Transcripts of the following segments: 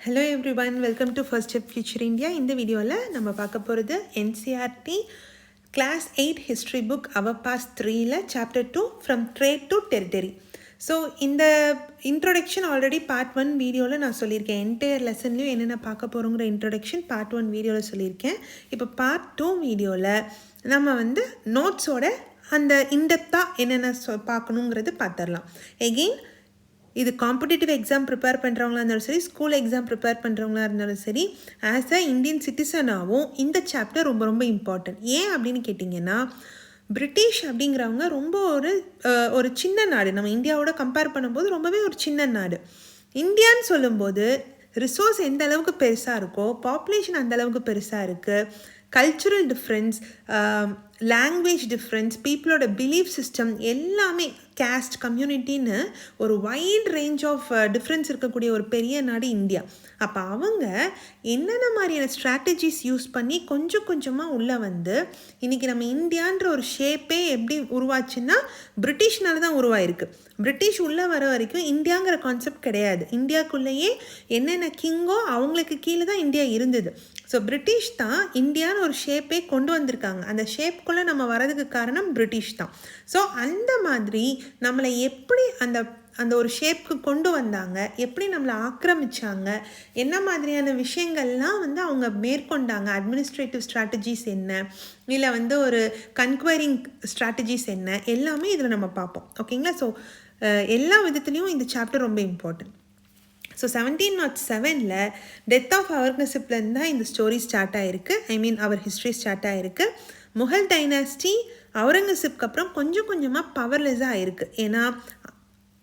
Hello everyone, welcome to first step future India. இந்த வீடியோவில் நம்ம பார்க்க போகிறது NCERT class 8 history book our past 3ல் chapter 2 from trade to territory. So இந்த இன்ட்ரொடக்ஷன் ஆல்ரெடி பார்ட் 1 வீடியோவில் நான் சொல்லியிருக்கேன். என்டையர் லெசன்லையும் என்னென்ன பார்க்க போகிறோங்கிற இன்ட்ரொடக்ஷன் பார்ட் 1 வீடியோவில் சொல்லியிருக்கேன். இப்போ பார்ட் 2 வீடியோவில் நம்ம நோட்ஸோட அந்த இன்டெப்த்தாக என்னென்ன பார்க்கணுங்கிறது பார்த்துடலாம். எகெயின் இது காம்படிட்டிவ் எக்ஸாம் ப்ரிப்பேர் பண்ணுறவங்களா இருந்தாலும் சரி, ஸ்கூல் எக்ஸாம் ப்ரிப்பேர் பண்ணுறவங்களா இருந்தாலும் சரி, ஆஸ் அ இந்தியன் சிட்டிசனாகவும் இந்த சாப்டர் ரொம்ப ரொம்ப இம்பார்ட்டன்ட். ஏன் அப்படின்னு கேட்டிங்கன்னா, பிரிட்டிஷ் அப்படிங்கிறவங்க ரொம்ப ஒரு சின்ன நாடு. நம்ம இந்தியாவோட கம்பேர் பண்ணும்போது ரொம்பவே ஒரு சின்ன நாடு. இந்தியான்னு சொல்லும்போது ரிசோர்ஸ் எந்த அளவுக்கு பெருசாக இருக்கோ, பாப்புலேஷன் அந்த அளவுக்கு பெருசாக இருக்குது. கல்ச்சுரல் டிஃப்ரென்ஸ், லாங்குவேஜ் டிஃப்ரென்ஸ், பீப்புளோட பிலீஃப் சிஸ்டம் எல்லாமே, கேஸ்ட், கம்யூனிட்டின்னு ஒரு வைட் ரேஞ்ச் ஆஃப் டிஃப்ரென்ஸ் இருக்கக்கூடிய ஒரு பெரிய நாடு இந்தியா. அப்போ அவங்க என்னென்ன மாதிரியான ஸ்ட்ராட்டஜிஸ் யூஸ் பண்ணி கொஞ்சம் கொஞ்சமாக உள்ளே இன்றைக்கி நம்ம இந்தியான்ற ஒரு ஷேப்பே எப்படி உருவாச்சுன்னா பிரிட்டிஷ்னால தான் உருவாயிருக்கு. பிரிட்டிஷ் உள்ளே வர வரைக்கும் இந்தியாங்கிற கான்செப்ட் கிடையாது. இந்தியாவுக்குள்ளேயே என்னென்ன கிங்கோ அவங்களுக்கு கீழே தான் இந்தியா இருந்தது. ஸோ பிரிட்டிஷ் தான் இந்தியான்னு ஒரு ஷேப்பே கொண்டு வந்திருக்காங்க. அந்த ஷேப்புக்குள்ளே நம்ம வரதுக்கு காரணம் பிரிட்டிஷ் தான். ஸோ அந்த மாதிரி நம்மளை எப்படி அந்த ஒரு ஷேப்புக்கு கொண்டு வந்தாங்க, எப்படி நம்மளை ஆக்கிரமிச்சாங்க, என்ன மாதிரியான விஷயங்கள்லாம் அவங்க மேற்கொண்டாங்க, அட்மினிஸ்ட்ரேட்டிவ் ஸ்ட்ராட்டஜிஸ் என்ன, இல்லை ஒரு கன்குவரிங் ஸ்ட்ராட்டஜிஸ் என்ன, எல்லாமே இதில் நம்ம பார்ப்போம். ஓகேங்களா? ஸோ எல்லா விதத்துலேயும் இந்த சாப்டர் ரொம்ப இம்பார்ட்டன்ட். ஸோ 1707 டெத் ஆஃப் அவுரங்கசீப்லேருந்து தான் இந்த ஸ்டோரி ஸ்டார்ட் ஆகிருக்கு. அவர் ஹிஸ்ட்ரி ஸ்டார்ட் ஆகிருக்கு. முகல் டைனாஸ்டி அவுரங்கசீப்க்கு அப்புறம் கொஞ்சம் கொஞ்சமாக பவர்லெஸ்ஸாக ஆகிருக்கு. ஏன்னா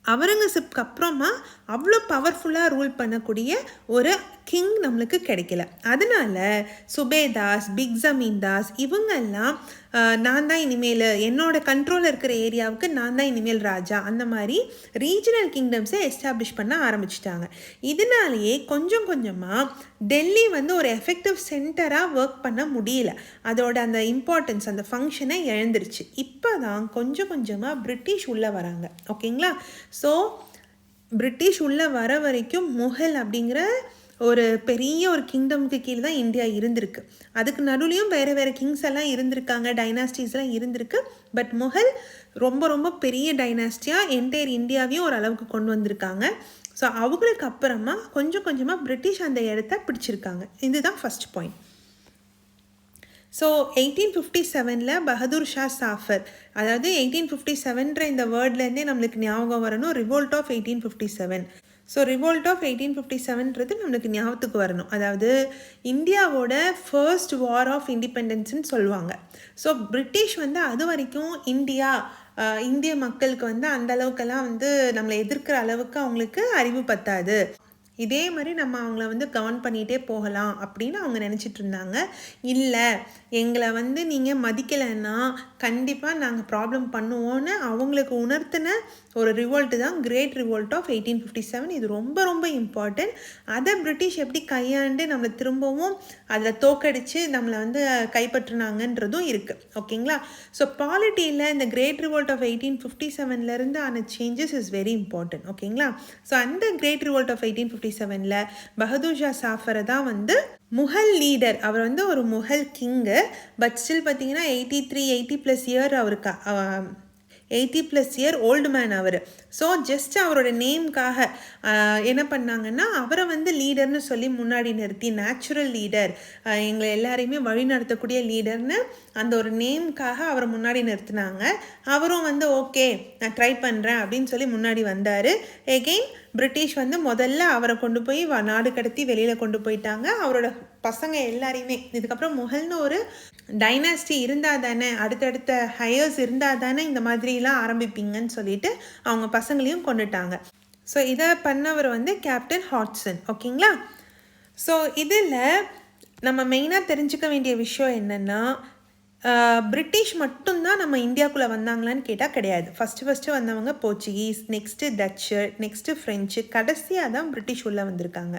அவுரங்கசீப்க்கு அப்புறமா அவ்வளோ பவர்ஃபுல்லாக ரூல் பண்ணக்கூடிய ஒரு கிங் நம்மளுக்கு கிடைக்கல. அதனால சுபேதாஸ், பிக் ஜமீன்தாஸ் இவங்கெல்லாம் நான் தான் இனிமேல் என்னோட கண்ட்ரோலில் இருக்கிற ஏரியாவுக்கு நான் தான் இனிமேல் ராஜா, அந்த மாதிரி ரீஜனல் கிங்டம்ஸை எஸ்டாப்ளிஷ் பண்ண ஆரம்பிச்சிட்டாங்க. இதனாலேயே கொஞ்சம் கொஞ்சமாக டெல்லி ஒரு எஃபெக்டிவ் சென்டராக ஒர்க் பண்ண முடியல. அதோட அந்த இம்பார்ட்டன்ஸ், அந்த ஃபங்க்ஷனை இழந்துருச்சு. இப்போ தான் கொஞ்சம் கொஞ்சமாக பிரிட்டிஷ் உள்ளே வராங்க. ஓகேங்களா? ஸோ பிரிட்டிஷ் உள்ளே வர வரைக்கும் முகல் அப்படிங்கிற ஒரு பெரிய ஒரு கிங்டமுக்கு கீழே தான் இந்தியா இருந்திருக்கு. அதுக்கு நடுவுலையும் வேறு வேறு கிங்ஸ் எல்லாம் இருந்திருக்காங்க, டைனாஸ்டிஸ்லாம் இருந்திருக்கு. பட் முகல் ரொம்ப ரொம்ப பெரிய டைனாஸ்டியாக என்டையர் இந்தியாவையும் ஒரு அளவுக்கு கொண்டு வந்திருக்காங்க. ஸோ அவங்களுக்கு அப்புறமா கொஞ்சம் கொஞ்சமாக பிரிட்டிஷ் அந்த இடத்த பிடிச்சிருக்காங்க. இதுதான் first point. So 1857 Bahadur Shah Zafar, அதாவது 1857 இந்த வேர்ட்லேருந்தே நம்மளுக்கு ஞாபகம் வரணும், revolt of 1857. So revolt of 1857 நம்மளுக்கு ஞாபகத்துக்கு வரணும். அதாவது இந்தியாவோட ஃபர்ஸ்ட் வார் ஆஃப் இண்டிபெண்டன்ஸ்ன்னு சொல்லுவாங்க. ஸோ பிரிட்டிஷ் அது வரைக்கும் இந்திய மக்களுக்கு அந்த அளவுக்கெல்லாம் நம்மளை எதிர்க்கிற அளவுக்கு அவங்களுக்கு அறிவு பத்தாது. இதே மாதிரி நம்ம அவங்கள கவர்ன் பண்ணிகிட்டே போகலாம் அப்படின்னு அவங்க நினச்சிட்டு இருந்தாங்க. இல்லை, எங்களை நீங்கள் மதிக்கலைன்னா கண்டிப்பாக நாங்கள் ப்ராப்ளம் பண்ணுவோன்னு அவங்களுக்கு உணர்த்தின ஒரு ரிவோல்ட்டு தான் கிரேட் ரிவோல்ட் ஆஃப் 1857. இது ரொம்ப ரொம்ப இம்பார்ட்டன்ட். அதை பிரிட்டிஷ் எப்படி கையாண்டு நம்மளை திரும்பவும் அதில் தோக்கடித்து நம்மளை கைப்பற்றினாங்கன்றதும் இருக்குது. ஓகேங்களா? ஸோ பாலிட்டியில் இந்த கிரேட் ரிவோல்ட் ஆஃப் 1857 ஆன சேஞ்சஸ் இஸ் வெரி இம்பார்ட்டன்ட். ஓகேங்களா? ஸோ அந்த great revolt of 1857 Bahadur Shah சாஃபரை தான் முகல் லீடர். அவர் ஒரு முகல் கிங்கு. பட் ஸ்டில் பார்த்தீங்கன்னா 80+ இயர் அவருக்கு 80+ இயர் ஓல்டு மேன் அவர். ஸோ ஜஸ்ட் அவரோட நேம்காக என்ன பண்ணாங்கன்னா, அவரை லீடர்னு சொல்லி முன்னாடி நிறுத்தி, நேச்சுரல் லீடர், எங்களை எல்லாரையுமே வழி நடத்தக்கூடிய லீடர்னு அந்த ஒரு நேம்காக அவரை முன்னாடி நிறுத்தினாங்க. அவரும் ஓகே நான் ட்ரை பண்ணுறேன் அப்படின்னு சொல்லி முன்னாடி வந்தார். எகெயின் பிரிட்டிஷ் முதல்ல அவரை கொண்டு போய் நாடு கடத்தி வெளியில் கொண்டு போயிட்டாங்க, அவரோட பசங்க எல்லாரையுமே. இதுக்கப்புறம் முகல்னு ஒரு டைனாஸ்டி இருந்தால் தானே, அடுத்தடுத்த ஹையர்ஸ் இருந்தால் தானே இந்த மாதிரிலாம் ஆரம்பிப்பீங்கன்னு சொல்லிட்டு அவங்க பசங்களையும் கொண்டுட்டாங்க. ஸோ இதை பண்ணவர் கேப்டன் ஹாட்சன். ஓகேங்களா? ஸோ இதில் நம்ம மெயினாக தெரிஞ்சுக்க வேண்டிய விஷயம் என்னென்னா, பிரிட்டிஷ் மட்டும்தான் நம்ம இந்தியாவுக்குள்ளே வந்தாங்களான்னு கேட்டால் கிடையாது. ஃபஸ்ட்டு வந்தவங்க Portuguese, next Dutch, next French, கடைசியாக தான் பிரிட்டிஷ் உள்ளே வந்திருக்காங்க.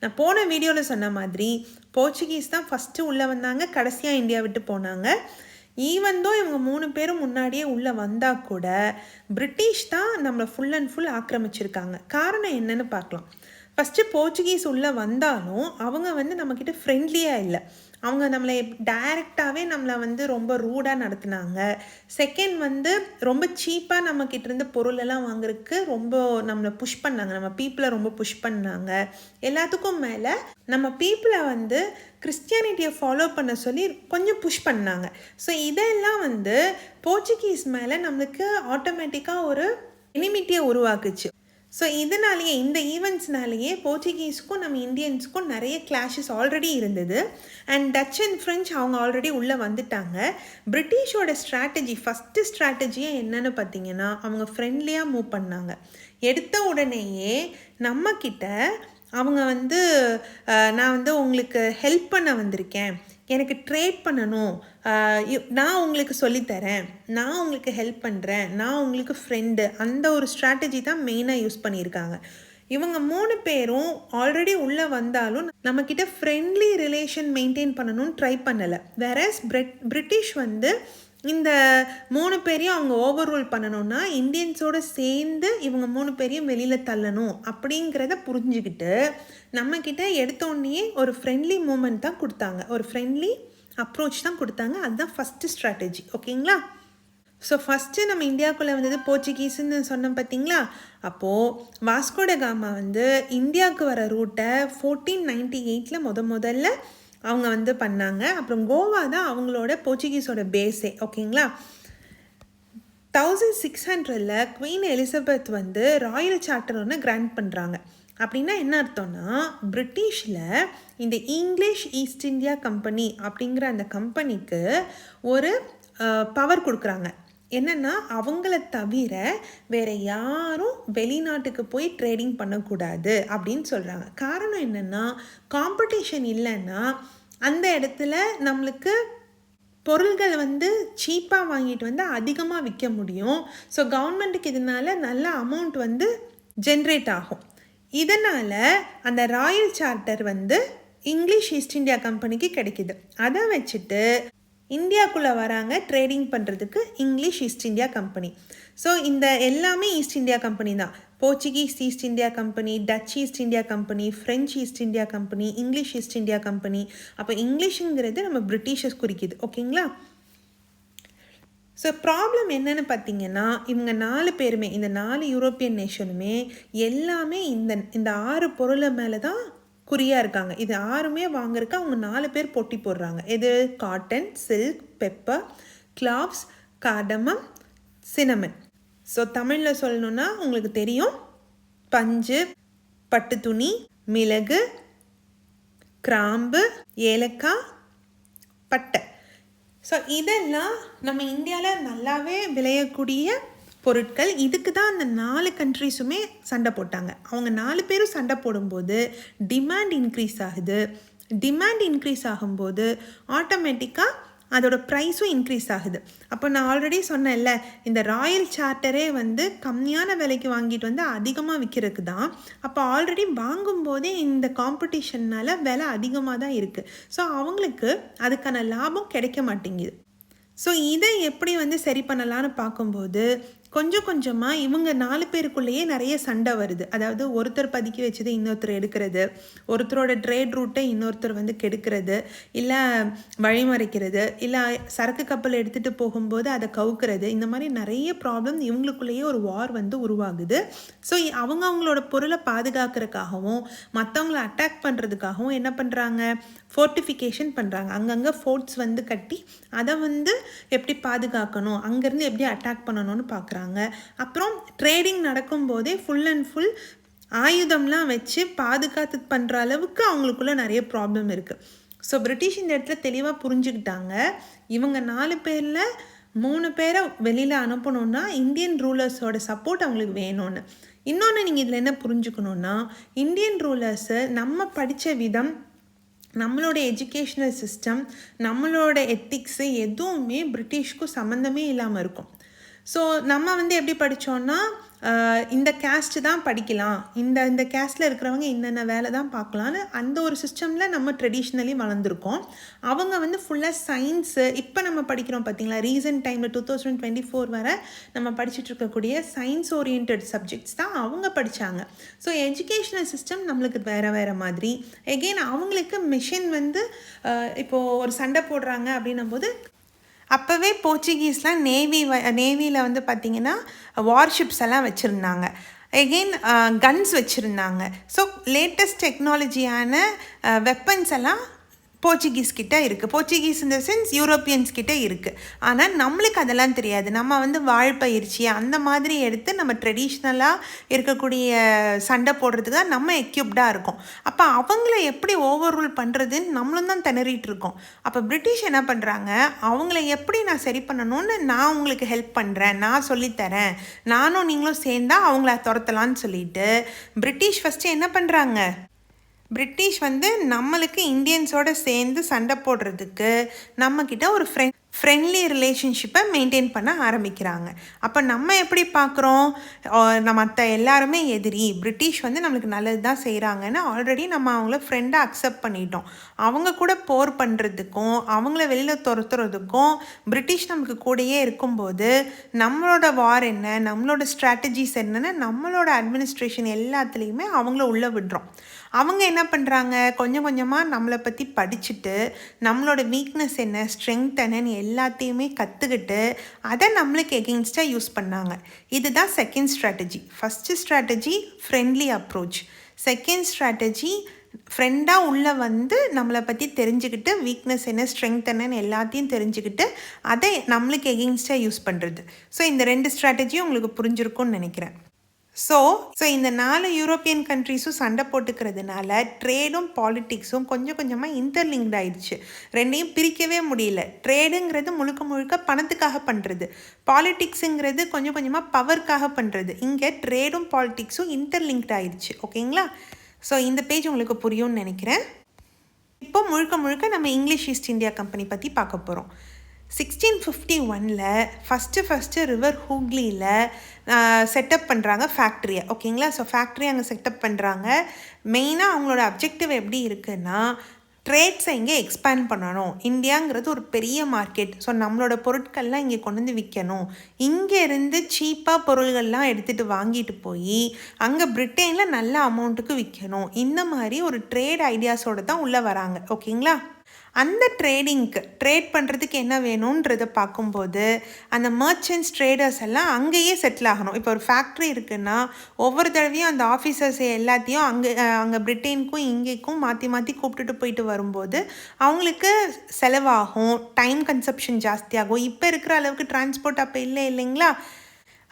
நான் போன வீடியோவில் சொன்ன மாதிரி போர்ச்சுகீஸ் தான் ஃபஸ்ட்டு உள்ளே வந்தாங்க, கடைசியாக இந்தியா விட்டு போனாங்க. ஈவன் இவங்க 3 பேரும் முன்னாடியே உள்ளே வந்தால் கூட பிரிட்டிஷ் தான் நம்மளை ஃபுல் அண்ட் ஃபுல் ஆக்கிரமிச்சிருக்காங்க. காரணம் என்னன்னு பார்க்கலாம். ஃபஸ்ட்டு போர்ச்சுகீஸ் உள்ளே வந்தாலும் அவங்க வந்து நம்மக்கிட்ட ஃப்ரெண்ட்லியாக இல்லை. அவங்க நம்மளை டைரெக்டாகவே நம்மளை வந்து ரொம்ப ரூடாக நடத்துனாங்க. செகண்ட் வந்து ரொம்ப சீப்பாக நம்மக்கிட்டேருந்து பொருளெல்லாம் வாங்குறதுக்கு ரொம்ப நம்மளை புஷ் பண்ணாங்க. நம்ம பீப்புளை ரொம்ப புஷ் பண்ணாங்க. எல்லாத்துக்கும் மேலே நம்ம பீப்புளை வந்து கிறிஸ்டியானிட்டியை ஃபாலோ பண்ண சொல்லி கொஞ்சம் புஷ் பண்ணாங்க. ஸோ இதெல்லாம் வந்து போர்ச்சுகீஸ் மேலே நம்மளுக்கு ஆட்டோமேட்டிக்காக ஒரு எனிமிட்டியை உருவாக்குச்சு. ஸோ இதனாலேயே இந்த ஈவெண்ட்ஸ்னாலேயே போர்ச்சுகீஸுக்கும் நம்ம இந்தியன்ஸுக்கும் நிறைய கிளாஷஸ் ஆல்ரெடி இருந்தது. அண்ட் டச் அண்ட் ஃப்ரெஞ்ச் அவங்க ஆல்ரெடி உள்ளே வந்துட்டாங்க. பிரிட்டிஷோட ஃபஸ்ட்டு ஸ்ட்ராட்டஜியே என்னன்னு பார்த்தீங்கன்னா, அவங்க ஃப்ரெண்ட்லியாக மூவ் பண்ணாங்க. எடுத்த உடனேயே நம்மக்கிட்ட அவங்க வந்து நான் வந்து உங்களுக்கு ஹெல்ப் பண்ண வந்திருக்கேன், எனக்கு ட்ரேட் பண்ணணும், நான் உங்களுக்கு சொல்லித்தரேன், நான் உங்களுக்கு ஹெல்ப் பண்ணுறேன், நான் உங்களுக்கு ஃப்ரெண்டு, அந்த ஒரு ஸ்ட்ராட்டஜி தான் மெயினாக யூஸ் பண்ணியிருக்காங்க. இவங்க 3 பேரும் ஆல்ரெடி உள்ளே வந்தாலும் நம்மக்கிட்ட ஃப்ரெண்ட்லி ரிலேஷன் மெயின்டைன் பண்ணணும்னு ட்ரை பண்ணலை. வேறஸ் பிரிட்டிஷ் வந்து இந்த 3 பேரையும் அவங்க ஓவர் ரூல் பண்ணணும்னா இந்தியன்ஸோடு சேர்ந்து இவங்க 3 பேரையும் வெளியில் தள்ளணும் அப்படிங்கிறத புரிஞ்சுக்கிட்டு நம்மக்கிட்ட எடுத்தோடனே ஒரு ஃப்ரெண்ட்லி மூமெண்ட் தான் கொடுத்தாங்க, ஒரு ஃப்ரெண்ட்லி அப்ரோச் தான் கொடுத்தாங்க. அதுதான் ஃபஸ்ட்டு ஸ்ட்ராட்டஜி. ஓகேங்களா? ஸோ ஃபஸ்ட்டு நம்ம இந்தியாவுக்குள்ளே வந்தது போர்ச்சுகீஸ்ன்னு சொன்னோம் பார்த்தீங்களா? அப்போது வாஸ்கோ ட காமா வந்து இந்தியாவுக்கு வர ரூட்டை 1498 முதல்ல அவங்க வந்து பண்ணாங்க. அப்புறம் கோவா தான் அவங்களோட போர்ச்சுகீஸோட பேஸே. ஓகேங்களா? 1600 குவீன் எலிசபெத் வந்து ராயல் சார்ட்டர் ஒன்று கிராண்ட் பண்ணுறாங்க. அப்படின்னா என்ன அர்த்தம்னா, பிரிட்டிஷில் இந்த இங்கிலீஷ் ஈஸ்ட் இந்தியா கம்பெனி அப்படிங்கிற அந்த கம்பெனிக்கு ஒரு பவர் கொடுக்குறாங்க. என்னென்னா, அவங்கள தவிர வேறு யாரும் வெளிநாட்டுக்கு போய் ட்ரேடிங் பண்ணக்கூடாது அப்படின்னு சொல்கிறாங்க. காரணம் என்னென்னா, காம்படிஷன் இல்லைன்னா அந்த இடத்துல நம்மளுக்கு பொருள்கள் வந்து சீப்பாக வாங்கிட்டு வந்து அதிகமாக விற்க முடியும். ஸோ கவர்மெண்ட்டுக்கு இதனால் நல்ல அமௌண்ட் வந்து ஜென்ரேட் ஆகும். இதனால் அந்த ராயல் சார்ட்டர் வந்து இங்கிலீஷ் ஈஸ்ட் இந்தியா கம்பெனிக்கு கிடைக்கிது. அதை வச்சுட்டு இந்தியாவுக்குள்ளே வராங்க ட்ரேடிங் பண்ணுறதுக்கு English east India company. So இந்த எல்லாமே ஈஸ்ட் இந்தியா கம்பெனி தான். Portuguese east India company, Dutch east India company, French east India company, English east India company. அப்போ இங்கிலீஷுங்கிறது நம்ம பிரிட்டிஷஸ் குறிக்குது. ஓகேங்களா? ஸோ ப்ராப்ளம் என்னன்னு பார்த்தீங்கன்னா, இவங்க 4 பேருமே, இந்த 4 யூரோப்பியன் நேஷனுமே எல்லாமே இந்த 6 பொருளை மேலே தான் குறியாக இருக்காங்க. இது 6மே வாங்குறதுக்கு அவங்க 4 பேர் போட்டி போடுறாங்க. இது cotton, silk, pepper, cloves, cardamom, cinnamon. So தமிழில் சொல்லணுன்னா உங்களுக்கு தெரியும், பஞ்சு, பட்டு துணி, மிளகு, கிராம்பு, ஏலக்காய், பட்டை. ஸோ இதெல்லாம் நம்ம இந்தியாவில் நல்லாவே விளையக்கூடிய பொருட்கள். இதுக்கு தான் அந்த 4 கண்ட்ரிஸுமே சண்டை போட்டாங்க. அவங்க 4 பேரும் சண்டை போடும்போது டிமாண்ட் இன்க்ரீஸ் ஆகுது. டிமாண்ட் இன்க்ரீஸ் ஆகும்போது ஆட்டோமேட்டிக்காக அதோட ப்ரைஸும் இன்க்ரீஸ் ஆகுது. அப்போ நான் ஆல்ரெடி சொன்னேன்ல, இந்த ராயல் சார்ட்டரே வந்து கம்மியான விலைக்கு வாங்கிட்டு வந்து அதிகமாக விற்கிறதுக்கு தான். அப்போ ஆல்ரெடி வாங்கும்போதே இந்த காம்படிஷன்னால் விலை அதிகமாக தான் இருக்குது. ஸோ அவங்களுக்கு அதுக்கான லாபம் கிடைக்க மாட்டேங்குது. ஸோ இதை எப்படி வந்து சரி பண்ணலான்னு பார்க்கும்போது கொஞ்சம் கொஞ்சமாக இவங்க 4 பேருக்குள்ளேயே நிறைய சண்டை வருது. அதாவது ஒருத்தர் பதுக்கி வச்சது இன்னொருத்தர் எடுக்கிறது, ஒருத்தரோட ட்ரேட் ரூட்டை இன்னொருத்தர் வந்து கெடுக்கிறது, இல்லை வழிமறைக்கிறது, இல்லை சரக்கு கப்பல் எடுத்துகிட்டு போகும்போது அதை கவுக்கிறது. இந்த மாதிரி நிறைய ப்ராப்ளம் இவங்களுக்குள்ளேயே ஒரு வார் வந்து உருவாகுது. ஸோ அவங்களோட பொருளை பாதுகாக்கிறதுக்காகவும் மற்றவங்கள அட்டாக் பண்ணுறதுக்காகவும் என்ன பண்ணுறாங்க, ஃபோர்ட்டிஃபிகேஷன் பண்ணுறாங்க. அங்கங்கே ஃபோர்ட்ஸ் வந்து கட்டி அதை வந்து எப்படி பாதுகாக்கணும், அங்கேருந்து எப்படி அட்டாக் பண்ணணும்னு பார்க்குறாங்க. அப்புறம் ட்ரேடிங் நடக்கும்போதே ஃபுல் அண்ட் ஃபுல் ஆயுதம்லாம் வச்சு பாதுகாத்து பண்ணுற அளவுக்கு அவங்களுக்குள்ள நிறைய ப்ராப்ளம் இருக்குது. ஸோ பிரிட்டிஷ் இந்த இடத்துல தெளிவாக புரிஞ்சுக்கிட்டாங்க, இவங்க 4 பேரில் 3 பேரை வெளியில் அனுப்பணுன்னா இந்தியன் ரூலர்ஸோட சப்போர்ட் அவங்களுக்கு வேணும்னு. இன்னொன்று நீங்கள் இதில் என்ன புரிஞ்சுக்கணுன்னா, இந்தியன் ரூலர்ஸு நம்ம படித்த விதம், நம்மளோட எஜுகேஷ்னல் சிஸ்டம், நம்மளோட எத்திக்ஸு எதுவுமே பிரிட்டிஷ்க்கும் சம்மந்தமே இல்லாமல் இருக்கும். ஸோ நம்ம வந்து எப்படி படித்தோன்னா இந்த கேஸ்ட்டு தான் படிக்கலாம், இந்த கேஸ்ட்டில் இருக்கிறவங்க என்னென்ன வேலை தான் பார்க்கலான்னு அந்த ஒரு சிஸ்டமில் நம்ம ட்ரெடிஷ்னலி வளர்ந்துருக்கோம். அவங்க வந்து ஃபுல்லாக சயின்ஸு இப்போ நம்ம படிக்கிறோம் பார்த்திங்களா, ரீசன்ட் டைமில் 2024 வரை நம்ம படிச்சுட்டு இருக்கக்கூடிய சயின்ஸ் ஓரியன்ட் சப்ஜெக்ட்ஸ் தான் அவங்க படித்தாங்க. ஸோ எஜுகேஷ்னல் சிஸ்டம் நம்மளுக்கு வேறு மாதிரி. எகெயின் அவங்களுக்கு மிஷின் வந்து இப்போது ஒரு சண்டை போடுறாங்க அப்படின்னும் போது அப்போவே போர்ச்சுகீஸ்லாம் நேவியில் வந்து பார்த்திங்கன்னா வார்ஷிப்ஸ் எல்லாம் வச்சுருந்தாங்க. எகெயின் கன்ஸ் வச்சுருந்தாங்க. ஸோ லேட்டஸ்ட் டெக்னாலஜியான வெப்பன்ஸ் எல்லாம் போர்ச்சுகீஸ் கிட்டே இருக்குது. போர்ச்சுகீஸ் இந்த சென்ஸ் யூரோப்பியன்ஸ் கிட்டே இருக்குது. ஆனால் நம்மளுக்கு அதெல்லாம் தெரியாது. நம்ம வந்து வாழ்பயிற்சி அந்த மாதிரி எடுத்து நம்ம ட்ரெடிஷ்னலாக இருக்கக்கூடிய சண்டை போடுறதுக்கு தான் நம்ம எக்யூப்டாக இருக்கோம். அப்போ அவங்கள எப்படி ஓவர் ரூல் பண்ணுறதுன்னு நம்மளும் தான் திணறிட்டு இருக்கோம். அப்போ பிரிட்டிஷ் என்ன பண்ணுறாங்க, அவங்கள எப்படி நான் சரி பண்ணணும்னு நான் உங்களுக்கு ஹெல்ப் பண்ணுறேன், நான் சொல்லித்தரேன், நானும் நீங்களும் சேர்ந்தால் அவங்கள துரத்தலான்னு சொல்லிட்டு பிரிட்டிஷ் ஃபஸ்ட்டு என்ன பண்ணுறாங்க, பிரிட்டிஷ் வந்து நம்மளுக்கு இந்தியன்ஸோடு சேர்ந்து சண்டை போடுறதுக்கு நம்மக்கிட்ட ஒரு ஃப்ரெண்ட்லி ரிலேஷன்ஷிப்பை மெயின்டைன் பண்ண ஆரம்பிக்கிறாங்க. அப்போ நம்ம எப்படி பார்க்குறோம், மற்ற எல்லாருமே எதிரி, பிரிட்டிஷ் வந்து நம்மளுக்கு நல்லது தான் செய்கிறாங்கன்னு ஆல்ரெடி நம்ம அவங்கள ஃப்ரெண்டாக அக்செப்ட் பண்ணிட்டோம். அவங்க கூட போர் பண்ணுறதுக்கும் அவங்கள வெளியில் துரத்துறதுக்கும் பிரிட்டிஷ் நமக்கு கூடயே இருக்கும்போது நம்மளோட வார் என்ன, நம்மளோட ஸ்ட்ராட்டஜிஸ் என்னென்னு நம்மளோட அட்மினிஸ்ட்ரேஷன் எல்லாத்துலேயுமே அவங்கள உள்ளே விடுறோம். அவங்க என்ன பண்ணுறாங்க, கொஞ்சம் கொஞ்சமாக நம்மளை பற்றி படிச்சுட்டு நம்மளோட வீக்னஸ் என்ன, ஸ்ட்ரென்த் என்னன்னு எல்லாத்தையுமே கற்றுக்கிட்டு அதை நம்மளுக்கு எகெயின்ஸ்டாக யூஸ் பண்ணாங்க. இதுதான் second strategy. First strategy friendly approach. Second strategy ஃப்ரெண்டாக உள்ளே வந்து நம்மளை பற்றி தெரிஞ்சுக்கிட்டு வீக்னஸ் என்ன, ஸ்ட்ரென்த் என்னன்னு எல்லாத்தையும் தெரிஞ்சுக்கிட்டு அதை நம்மளுக்கு எகெயின்ஸ்டாக யூஸ் பண்ணுறது. ஸோ இந்த 2 ஸ்ட்ராட்டஜியும் உங்களுக்கு புரிஞ்சிருக்கும்னு நினைக்கிறேன். ஸோ இந்த 4 யூரோப்பியன் கண்ட்ரீஸும் சண்டை போட்டுக்கிறதுனால ட்ரேடும் பாலிட்டிக்ஸும் கொஞ்சம் கொஞ்சமாக இன்டர்லிங்க்ட் ஆயிடுச்சு. ரெண்டையும் பிரிக்கவே முடியல. ட்ரேடுங்கிறது முழுக்க பணத்துக்காக பண்ணுறது, பாலிட்டிக்ஸுங்கிறது கொஞ்சம் கொஞ்சமாக பவருக்காக பண்ணுறது. இங்கே ட்ரேடும் பாலிட்டிக்ஸும் இன்டர்லிங்க்ட் ஆயிடுச்சு. ஓகேங்களா? ஸோ இந்த பேஜ் உங்களுக்கு புரியும்னு நினைக்கிறேன். இப்போ முழுக்க நம்ம இங்கிலீஷ் ஈஸ்ட் இந்தியா கம்பெனி பற்றி பார்க்க போகிறோம். 1651 ஃபஸ்ட்டு ரிவர் ஹூக்லியில் செட்டப் பண்ணுறாங்க ஃபேக்ட்ரியை. ஓகேங்களா? ஸோ ஃபேக்ட்ரி அங்கே செட்டப் பண்ணுறாங்க. மெயினாக அவங்களோட அப்ஜெக்டிவ் எப்படி இருக்குன்னா, ட்ரேட்ஸை இங்கே எக்ஸ்பேண்ட் பண்ணணும். இந்தியாங்கிறது ஒரு பெரிய மார்க்கெட். ஸோ நம்மளோட பொருட்கள்லாம் இங்கே கொண்டு வந்து விற்கணும். இங்கேருந்து சீப்பாக பொருள்கள்லாம் எடுத்துகிட்டு வாங்கிட்டு போய் அங்கே பிரிட்டனில் நல்ல அமௌண்ட்டுக்கு விற்கணும். இந்த மாதிரி ஒரு ட்ரேட் ஐடியாஸோடு தான் உள்ளே வராங்க. ஓகேங்களா? அந்த ட்ரேட் பண்ணுறதுக்கு என்ன வேணுன்றதை பார்க்கும்போது அந்த மர்ச்சன்ட்ஸ், ட்ரேடர்ஸ் எல்லாம் அங்கேயே செட்டில் ஆகணும். இப்போ ஒரு ஃபேக்ட்ரி இருக்குன்னா ஒவ்வொரு தடவையும் அந்த ஆஃபீஸர்ஸ் எல்லாத்தையும் அங்கே பிரிட்டனுக்கும் இங்கேக்கும் மாற்றி கூப்பிட்டுட்டு போயிட்டு வரும்போது அவங்களுக்கு செலவாகும், டைம் கன்சப்ஷன் ஜாஸ்தியாகும். இப்போ இருக்கிற அளவுக்கு டிரான்ஸ்போர்ட் அப்போ இல்லைங்களா?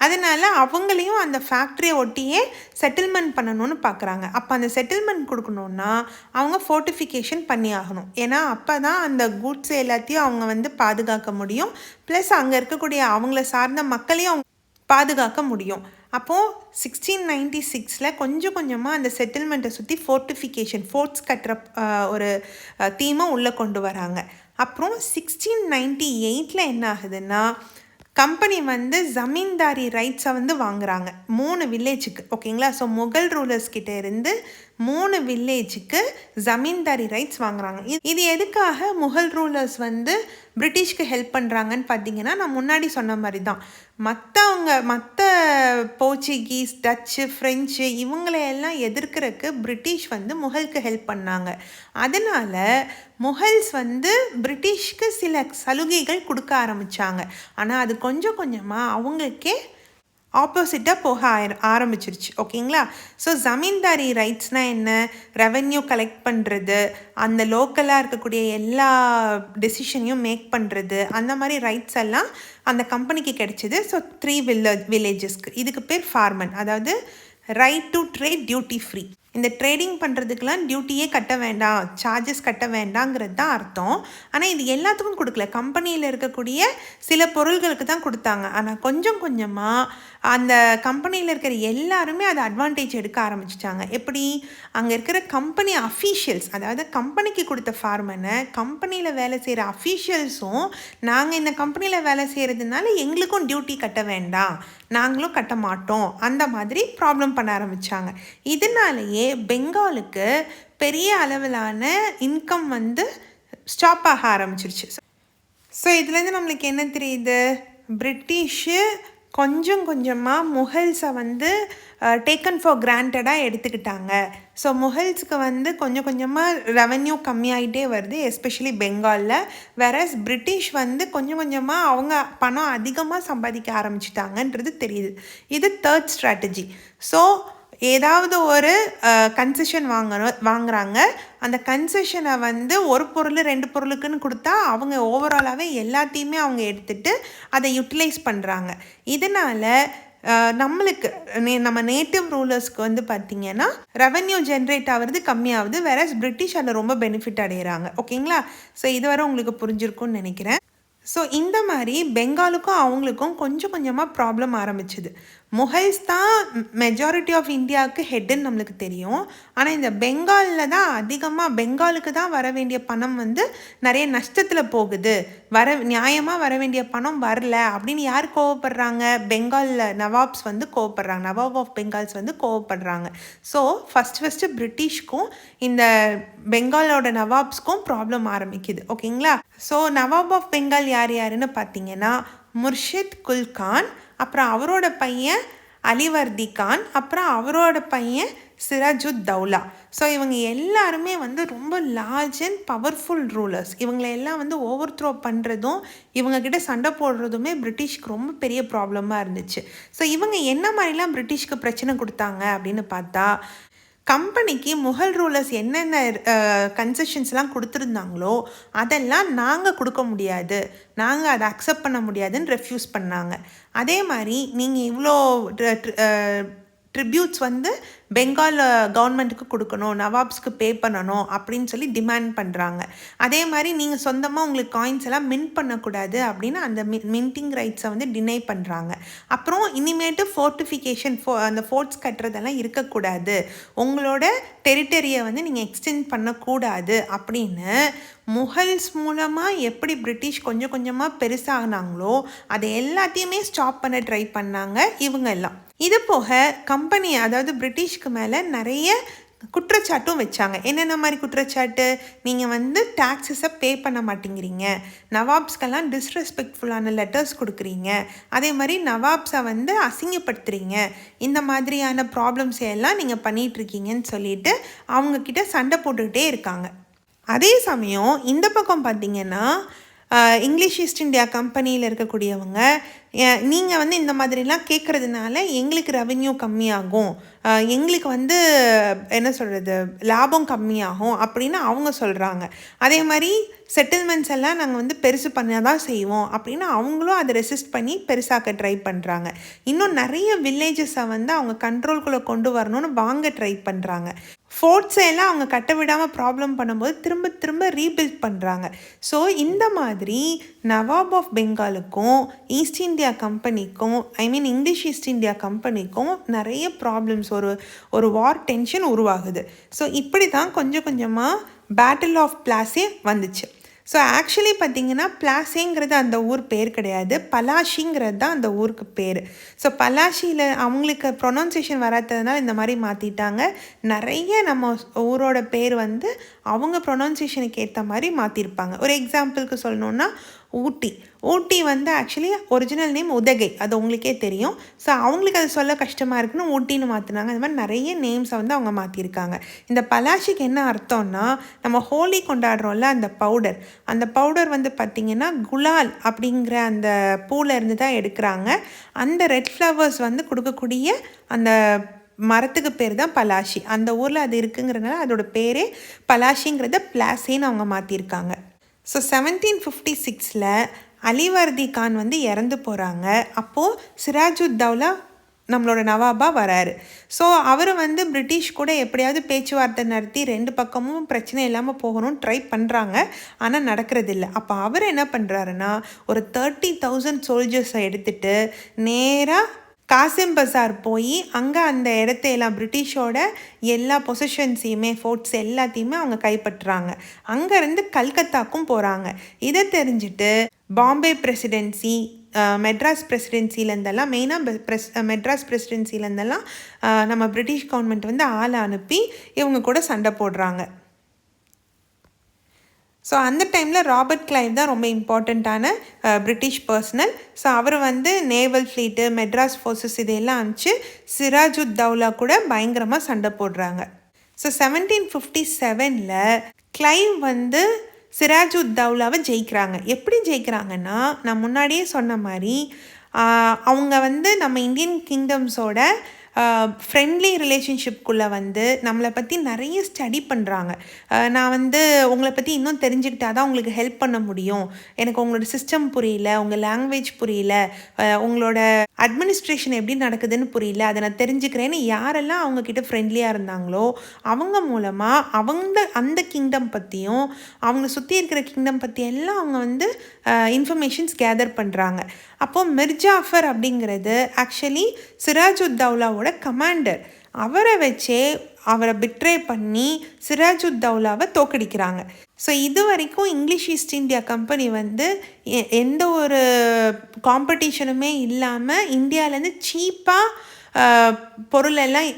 அதனால் அவங்களையும் அந்த ஃபேக்ட்ரியை ஒட்டியே செட்டில்மெண்ட் பண்ணணும்னு பார்க்குறாங்க. அப்போ அந்த செட்டில்மெண்ட் கொடுக்கணுன்னா அவங்க ஃபோர்ட்டிஃபிகேஷன் பண்ணி ஆகணும். ஏன்னா அப்போ தான் அந்த கூட்ஸ் எல்லாத்தையும் அவங்க வந்து பாதுகாக்க முடியும். ப்ளஸ் அங்கே இருக்கக்கூடிய அவங்கள சார்ந்த மக்களையும் அவங்க பாதுகாக்க முடியும். அப்போது 1696 கொஞ்சம் கொஞ்சமாக அந்த செட்டில்மெண்ட்டை சுற்றி ஃபோர்ட்ஸ் கட்டுற ஒரு தீமை உள்ளே கொண்டு வராங்க. அப்புறம் 1698 என்ன ஆகுதுன்னா, கம்பெனி வந்து ஜமீன்தாரி ரைட்ஸை வந்து வாங்குறாங்க 3 வில்லேஜுக்கு. ஓகேங்களா? ஸோ முகல் ரூலர்ஸ் கிட்டே இருந்து 3 வில்லேஜுக்கு ஜமீன்தாரி ரைட்ஸ் வாங்குறாங்க. இது எதுக்காக முகல் ரூலர்ஸ் வந்து பிரிட்டிஷ்க்கு ஹெல்ப் பண்ணுறாங்கன்னு பார்த்தீங்கன்னா, நான் முன்னாடி சொன்ன மாதிரி தான், மற்ற போர்ச்சுகீஸ், டச்சு, ஃப்ரெஞ்சு இவங்களையெல்லாம் எதிர்க்கிறதுக்கு பிரிட்டிஷ் வந்து முகலுக்கு ஹெல்ப் பண்ணாங்க. அதனால் முகல்ஸ் வந்து பிரிட்டிஷ்க்கு சில சலுகைகள் கொடுக்க ஆரம்பித்தாங்க. ஆனால் அது கொஞ்சம் கொஞ்சமாக அவங்களுக்கே ஆப்போசிட்டாக போக ஆரம்பிச்சிருச்சு. ஓகேங்களா? ஸோ ஜமீன்தாரி ரைட்ஸ்னால் என்ன, ரெவென்யூ கலெக்ட் பண்ணுறது, அந்த லோக்கலாக இருக்கக்கூடிய எல்லா டெசிஷனையும் மேக் பண்ணுறது, அந்த மாதிரி ரைட்ஸ் எல்லாம் அந்த கம்பெனிக்கு கிடைச்சிது. ஸோ 3 வில்லேஜஸ்க்கு. இதுக்கு பேர் ஃபார்மன், அதாவது right to trade duty free. இந்த ட்ரேடிங் பண்ணுறதுக்கெலாம் டியூட்டியே கட்ட வேண்டாம், சார்ஜஸ் கட்ட வேண்டாங்கிறது தான் அர்த்தம். ஆனால் இது எல்லாத்துக்கும் கொடுக்கல, கம்பெனியில் இருக்கக்கூடிய சில பொருள்களுக்கு தான் கொடுத்தாங்க. ஆனால் கொஞ்சம் கொஞ்சமாக அந்த கம்பெனியில் இருக்கிற எல்லாருமே அதை அட்வான்டேஜ் எடுக்க ஆரம்பிச்சிட்டாங்க. எப்படி? அங்கே இருக்கிற கம்பெனி அஃபீஷியல்ஸ், அதாவது கம்பெனிக்கு கொடுத்த ஃபார்மனை கம்பெனியில் வேலை செய்கிற அஃபீஷியல்ஸும் நாங்கள் இந்த கம்பெனியில் வேலை செய்கிறதுனால எங்களுக்கும் டியூட்டி கட்ட வேண்டாம், நாங்களும் கட்ட மாட்டோம், அந்த மாதிரி ப்ராப்ளம் பண்ண ஆரம்பித்தாங்க. இதனாலேயே பெங்காலுக்கு பெரிய அளவிலான இன்கம் வந்து ஸ்டாப் ஆக ஆரம்பிச்சிருச்சு. ஸோ இதுலேருந்து நம்மளுக்கு என்ன தெரியுது? பிரிட்டிஷு கொஞ்சம் கொஞ்சமாக முகல்ஸை வந்து டேக்கன் ஃபார் கிராண்டடாக எடுத்துக்கிட்டாங்க. ஸோ முகல்ஸுக்கு வந்து கொஞ்சம் கொஞ்சமாக ரெவன்யூ கம்மியாகிட்டே வருது, எஸ்பெஷலி பெங்காலில். வேறஸ் பிரிட்டிஷ் வந்து கொஞ்சம் கொஞ்சமாக அவங்க பணம் அதிகமாக சம்பாதிக்க ஆரம்பிச்சிட்டாங்கன்றது தெரியுது. இது தேர்ட் ஸ்ட்ராட்டஜி. ஸோ ஏதாவது ஒரு கன்செஷன் வாங்குறாங்க, அந்த கன்செஷனை வந்து ஒரு பொருள் 2 பொருளுக்குன்னு கொடுத்தா அவங்க ஓவராலாகவே எல்லாத்தையுமே அவங்க எடுத்துகிட்டு அதை யூட்டிலைஸ் பண்ணுறாங்க. இதனால் நம்மளுக்கு நம்ம நேட்டிவ் ரூலர்ஸ்க்கு வந்து பார்த்திங்கன்னா ரெவன்யூ ஜென்ரேட் ஆகிறது கம்மியாகுது, வேறஸ் பிரிட்டிஷ் அதில் ரொம்ப பெனிஃபிட் அடைகிறாங்க. ஓகேங்களா? ஸோ இதுவரை உங்களுக்கு புரிஞ்சிருக்கும்னு நினைக்கிறேன். ஸோ இந்த மாதிரி பெங்காலுக்கும் அவங்களுக்கும் கொஞ்சம் கொஞ்சமாக ப்ராப்ளம் ஆரம்பிச்சுது. முகல்ஸ் தான் மெஜாரிட்டி ஆஃப் இந்தியாவுக்கு ஹெட்டுன்னு நம்மளுக்கு தெரியும். ஆனால் இந்த பெங்காலில் தான் அதிகமாக பெங்காலுக்கு தான் வர வேண்டிய பணம் வந்து நிறைய நஷ்டத்தில் போகுது, நியாயமாக வர வேண்டிய பணம் வரல அப்படின்னு யார் கோவப்படுறாங்க? பெங்காலில் நவாப்ஸ் வந்து கோவப்படுறாங்க, நவாப் ஆஃப் பெங்கால்ஸ் வந்து கோவப்படுறாங்க. ஸோ ஃபஸ்ட்டு பிரிட்டிஷ்க்கும் இந்த பெங்காலோட நவாப்ஸ்க்கும் ப்ராப்ளம் ஆரம்பிக்குது. ஓகேங்களா? ஸோ நவாப் ஆஃப் பெங்கால் யாருன்னு பார்த்தீங்கன்னா முர்ஷித் குல் கான், அப்புறம் அவரோட பையன் அலிவர்தி கான், அப்புறம் அவரோட பையன் சிராஜுத் தௌலா. ஸோ இவங்க எல்லாருமே வந்து ரொம்ப லார்ஜ் அண்ட் பவர்ஃபுல் ரூலர்ஸ். இவங்களை எல்லாம் வந்து ஓவர் த்ரோ பண்ணுறதும் இவங்கக்கிட்ட சண்டை போடுறதுமே பிரிட்டிஷ்க்கு ரொம்ப பெரிய ப்ராப்ளமாக இருந்துச்சு. ஸோ இவங்க என்ன மாதிரிலாம் பிரிட்டிஷ்க்கு பிரச்சனை கொடுத்தாங்க அப்படின்னு பார்த்தா, கம்பெனிக்கு முகல் ரூலர்ஸ் என்னென்ன கன்செஷன்ஸ்லாம் கொடுத்துருந்தாங்களோ அதெல்லாம் நாங்கள் கொடுக்க முடியாது, நாங்கள் அதை அக்செப்ட் பண்ண முடியாதுன்னு ரெஃப்யூஸ் பண்ணாங்க. அதே மாதிரி நீங்கள் இவ்வளோ ட்ரிபியூட்ஸ் வந்து பெங்கால் கவர்மெண்ட்டுக்கு கொடுக்கணும், நவாப்ஸ்க்கு பே பண்ணணும் அப்படின்னு சொல்லி டிமாண்ட் பண்ணுறாங்க. அதே மாதிரி நீங்கள் சொந்தமாக உங்களுக்கு காயின்ஸ் எல்லாம் மின்ட் பண்ணக்கூடாது அப்படின்னு அந்த மின்டிங் ரைட்ஸை வந்து டினை பண்ணுறாங்க. அப்புறம் இனிமேட்டு ஃபோர்ட்டிஃபிகேஷன் அந்த ஃபோர்ட்ஸ் கட்டுறதெல்லாம் இருக்கக்கூடாது, உங்களோட டெரிட்டரியை வந்து நீங்கள் எக்ஸ்டெண்ட் பண்ணக்கூடாது அப்படின்னு முகல்ஸ் மூலமாக எப்படி பிரிட்டிஷ் கொஞ்சம் கொஞ்சமாக பெருசாகினாங்களோ அதை எல்லாத்தையுமே ஸ்டாப் பண்ண ட்ரை பண்ணாங்க இவங்க எல்லாம். இது போக கம்பெனி, அதாவது பிரிட்டிஷ்க்கு மேலே நிறைய குற்றச்சாட்டும் வச்சாங்க. என்னென்ன மாதிரி குற்றச்சாட்டு? நீங்கள் வந்து டாக்ஸஸை பே பண்ண மாட்டேங்கிறீங்க, நவாப்ஸ்க்கெல்லாம் டிஸ்ரெஸ்பெக்ட்ஃபுல்லான லெட்டர்ஸ் கொடுக்குறீங்க, அதே மாதிரி நவாப்ஸை வந்து அசிங்கப்படுத்துறீங்க, இந்த மாதிரியான ப்ராப்ளம்ஸ் எல்லாம் நீங்கள் பண்ணிகிட்ருக்கீங்கன்னு சொல்லிட்டு அவங்கக்கிட்ட சண்டை போட்டுக்கிட்டே இருக்காங்க. அதே சமயம் இந்த பக்கம் பார்த்திங்கன்னா இங்கிலீஷ் ஈஸ்ட் இந்தியா கம்பெனியில் இருக்கக்கூடியவங்க, நீங்கள் வந்து இந்த மாதிரிலாம் கேட்குறதுனால எங்களுக்கு ரெவென்யூ கம்மியாகும், எங்களுக்கு வந்து என்ன சொல்கிறது லாபம் கம்மியாகும் அப்படின்னு அவங்க சொல்கிறாங்க. அதே மாதிரி செட்டில்மெண்ட்ஸ் எல்லாம் நாங்கள் வந்து பெருசு பண்ண தான் செய்வோம் அப்படின்னு அவங்களும் அதை ரெசிஸ்ட் பண்ணி பெருசாக்க ட்ரை பண்ணுறாங்க. இன்னும் நிறைய வில்லேஜஸை வந்து அவங்க கண்ட்ரோல்குள்ளே கொண்டு வரணும்னு வாங்க ட்ரை பண்ணுறாங்க. ஃபோர்ட்ஸை எல்லாம் அவங்க கட்ட விடாமல் ப்ராப்ளம் பண்ணும்போது திரும்ப திரும்ப ரீபில்ட் பண்ணுறாங்க. ஸோ இந்த மாதிரி நவாப் ஆஃப் பெங்காலுக்கும் ஈஸ்ட் இந்தியா கம்பெனிக்கும், இங்கிலீஷ் ஈஸ்ட் இந்தியா கம்பெனிக்கும் நிறைய ப்ராப்ளம்ஸ், ஒரு வார் டென்ஷன் உருவாகுது. ஸோ இப்படி தான் கொஞ்சம் கொஞ்சமாக பேட்டில் ஆஃப் பிளாஸே வந்துச்சு. ஸோ ஆக்சுவலி பார்த்திங்கன்னா பிளாஸேங்கிறது அந்த ஊர் பேர் கிடையாது, பலாஷிங்கிறது தான் அந்த ஊருக்கு பேர். ஸோ பலாஷியில் அவங்களுக்கு ப்ரொனவுன்சியேஷன் வராததுனால இந்த மாதிரி மாற்றிட்டாங்க. நிறைய நம்ம ஊரோட பேர் வந்து அவங்க ப்ரொனவுன்சியேஷனுக்கு ஏற்ற மாதிரி மாற்றிருப்பாங்க. ஒரு எக்ஸாம்பிளுக்கு சொல்லணுன்னா ஊட்டி வந்து ஆக்சுவலி ஒரிஜினல் நேம் உதகை, அது உங்களுக்கே தெரியும். ஸோ அவங்களுக்கு அது சொல்ல கஷ்டமாக இருக்குன்னு ஊட்டின்னு மாற்றினாங்க. அது மாதிரி நிறைய நேம்ஸை வந்து அவங்க மாற்றிருக்காங்க. இந்த பலாஷிக்கு என்ன அர்த்தம்னா, நம்ம ஹோலி கொண்டாடுறோம்ல, அந்த பவுடர் வந்து பார்த்திங்கன்னா குலால் அப்படிங்கிற அந்த பூவில் இருந்து தான் எடுக்கிறாங்க. அந்த ரெட் ஃப்ளவர்ஸ் வந்து கொடுக்கக்கூடிய அந்த மரத்துக்கு பேர் தான் பலாஷி. அந்த ஊரில் அது இருக்குங்கிறதுனால அதோட பேரே பலாஷிங்கிறத பிளாஸேன்னு அவங்க மாற்றிருக்காங்க. ஸோ 1756 அலிவர்தி கான் வந்து இறந்து போகிறாங்க. அப்போது சிராஜுத் தௌலா நம்மளோட நவாபாக வராரு. ஸோ அவர் வந்து பிரிட்டிஷ் கூட எப்படியாவது பேச்சுவார்த்தை நடத்தி 2 பக்கமும் பிரச்சனை இல்லாமல் போகணும்னு ட்ரை பண்ணுறாங்க. ஆனால் நடக்கிறதில்ல. அப்போ அவர் என்ன பண்ணுறாருன்னா, ஒரு 30,000 சோல்ஜர்ஸை எடுத்துகிட்டு நேராக காசிம் பசார் போய் அங்கே அந்த இடத்தையெல்லாம் பிரிட்டிஷோட எல்லா பொசிஷன்ஸையுமே ஃபோர்ட்ஸ் எல்லாத்தையுமே அவங்க கைப்பற்றுறாங்க. அங்கேருந்து கல்கத்தாக்கும் போகிறாங்க. இதை தெரிஞ்சுட்டு பாம்பே பிரசிடென்சி, மெட்ராஸ் பிரசிடென்சிலேருந்தெல்லாம் மெயினாக மெட்ராஸ் பிரசிடென்சிலேருந்தெல்லாம் நம்ம பிரிட்டிஷ் கவர்மெண்ட் வந்து ஆளை அனுப்பி இவங்க கூட சண்டை போடுறாங்க. ஸோ அந்த டைமில் ராபர்ட் கிளைவ் தான் ரொம்ப இம்பார்ட்டண்ட்டான பிரிட்டிஷ் பர்சனல். ஸோ அவர் வந்து நேவல் ஃப்ளீட்டு, மெட்ராஸ் ஃபோர்ஸஸ் இதையெல்லாம் அனுப்பிச்சு சிராஜுத் தௌலா கூட பயங்கரமாக சண்டை போடுறாங்க. ஸோ 1757 கிளைவ் வந்து சிராஜுத் தௌலாவை ஜெயிக்கிறாங்க. எப்படி ஜெயிக்கிறாங்கன்னா, நான் முன்னாடியே சொன்ன மாதிரி அவங்க வந்து நம்ம இந்தியன் கிங்டம்ஸோட ஃப்ரெண்ட்லி ரிலேஷன்ஷிப்குள்ளே வந்து நம்மளை பற்றி நிறைய ஸ்டடி பண்ணுறாங்க. நான் வந்து உங்களை பற்றி இன்னும் தெரிஞ்சுக்கிட்டா தான் உங்களுக்கு ஹெல்ப் பண்ண முடியும், எனக்கு உங்களோட சிஸ்டம் புரியல, உங்கள் லாங்குவேஜ் புரியல, உங்களோட அட்மினிஸ்ட்ரேஷன் எப்படி நடக்குதுன்னு புரியல, அதை நான் தெரிஞ்சுக்கிறேன்னு யாரெல்லாம் அவங்கக்கிட்ட ஃப்ரெண்ட்லியாக இருந்தாங்களோ அவங்க மூலமாக அந்த கிங்டம் பற்றியும் அவங்க சுற்றி இருக்கிற கிங்டம் பற்றி எல்லாம் அவங்க வந்து இன்ஃபர்மேஷன்ஸ் கேதர் பண்ணுறாங்க. அப்போது மிர்ஜாஃபர் அப்படிங்கிறது ஆக்சுவலி சிராஜுத் தௌலாவோட கமாண்டர். அவரை வச்சே அவரை பிட்ரே பண்ணி சிராஜுத் தௌலாவை தோக்கடிக்கிறாங்க. ஸோ இது வரைக்கும் இங்கிலீஷ் ஈஸ்ட் இந்தியா கம்பெனி வந்து எந்த ஒரு காம்படிஷனுமே இல்லாமல் இந்தியாவிலேருந்து சீப்பாக பொருளெல்லாம்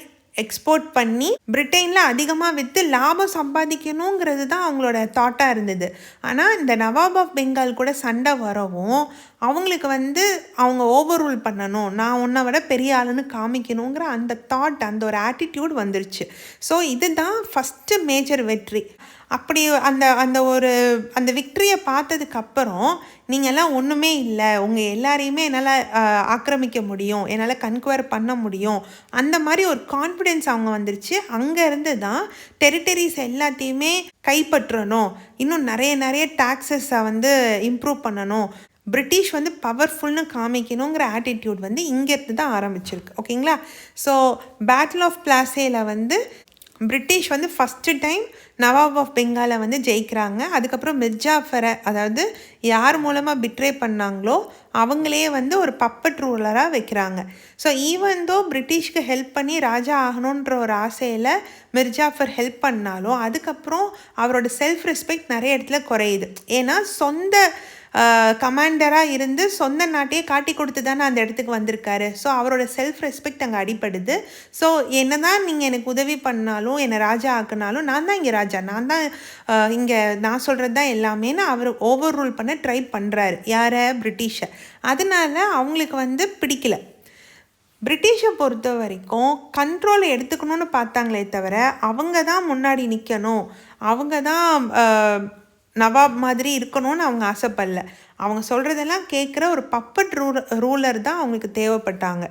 எக்ஸ்போர்ட் பண்ணி பிரிட்டனில் அதிகமாக விற்று லாபம் சம்பாதிக்கணுங்கிறது தான் அவங்களோட தாட்டாக இருந்தது. ஆனால் இந்த நவாப் ஆஃப் பெங்கால் கூட சண்டை வரவும் அவங்களுக்கு வந்து அவங்க ஓவர் ரூல் பண்ணணும், நான் உன்னை விட பெரிய ஆளுன்னு காமிக்கணுங்கிற அந்த தாட், அந்த ஒரு ஆட்டிடியூட் வந்துருச்சு. ஸோ இதுதான் ஃபஸ்ட்டு மேஜர் வெற்றி. அப்படி அந்த விக்ட்ரியை பார்த்ததுக்கப்புறம் நீங்கள்லாம் ஒன்றுமே இல்லை, உங்கள் எல்லாரையுமே என்னால் ஆக்கிரமிக்க முடியும், என்னால் கன்குவர் பண்ண முடியும், அந்த மாதிரி ஒரு கான்ஃபிடென்ஸ் அவங்க வந்துருச்சு. அங்கேருந்து தான் டெரிட்டரிஸ் எல்லாத்தையுமே கைப்பற்றணும், இன்னும் நிறைய டாக்ஸஸை வந்து இம்ப்ரூவ் பண்ணணும், பிரிட்டிஷ் வந்து பவர்ஃபுல்னு காமிக்கணுங்கிற ஆட்டிடியூட் வந்து இங்கேருந்து தான் ஆரம்பிச்சிருக்கு. ஓகேங்களா? ஸோ பேட்டில் ஆஃப் பிளாசேல வந்து பிரிட்டிஷ் வந்து ஃபஸ்ட்டு டைம் நவாப் ஆஃப் பெங்காலை வந்து ஜெயிக்கிறாங்க. அதுக்கப்புறம் மிர்ஜாஃபரை, அதாவது யார் மூலமாக பிட்ரே பண்ணாங்களோ அவங்களே வந்து ஒரு பப்பட் ரூலராக வைக்கிறாங்க. ஸோ ஈவன் தோ பிரிட்டிஷ்க்கு ஹெல்ப் பண்ணி ராஜா ஆகணுன்ற ஒரு ஆசையில் மிர்ஜாஃபர் ஹெல்ப் பண்ணாலும் அதுக்கப்புறம் அவரோட செல்ஃப் ரெஸ்பெக்ட் நிறைய இடத்துல குறையுது. ஏன்னா சொந்த கமாண்டராக இருந்து சொந்த நாட்டையே காட்டி கொடுத்து தானே அந்த இடத்துக்கு வந்திருக்காரு. ஸோ அவரோட செல்ஃப் ரெஸ்பெக்ட் அங்கே அடிப்படுது. ஸோ என்ன தான் நீங்கள் எனக்கு உதவி பண்ணாலும், என்னை ராஜா ஆக்குனாலும், நான் தான் இங்கே ராஜா, நான் தான் இங்கே, நான் சொல்கிறது தான் எல்லாமேன்னு அவர் ஓவர் ரூல் பண்ண ட்ரை பண்ணுறாரு. யாரை? பிரிட்டிஷை. அதனால அவங்களுக்கு வந்து பிடிக்கல. பிரிட்டிஷை பொறுத்த வரைக்கும் கண்ட்ரோலை எடுத்துக்கணும்னு பார்த்தாங்களே தவிர அவங்க தான் முன்னாடி நிற்கணும், அவங்க தான் நவாப் மாதிரி இருக்கணும்னு அவங்க ஆசைப்படல. அவங்க சொல்கிறதெல்லாம் கேட்குற ஒரு பப்பட் ரூலர் தான் அவங்களுக்கு தேவைப்பட்டாங்க.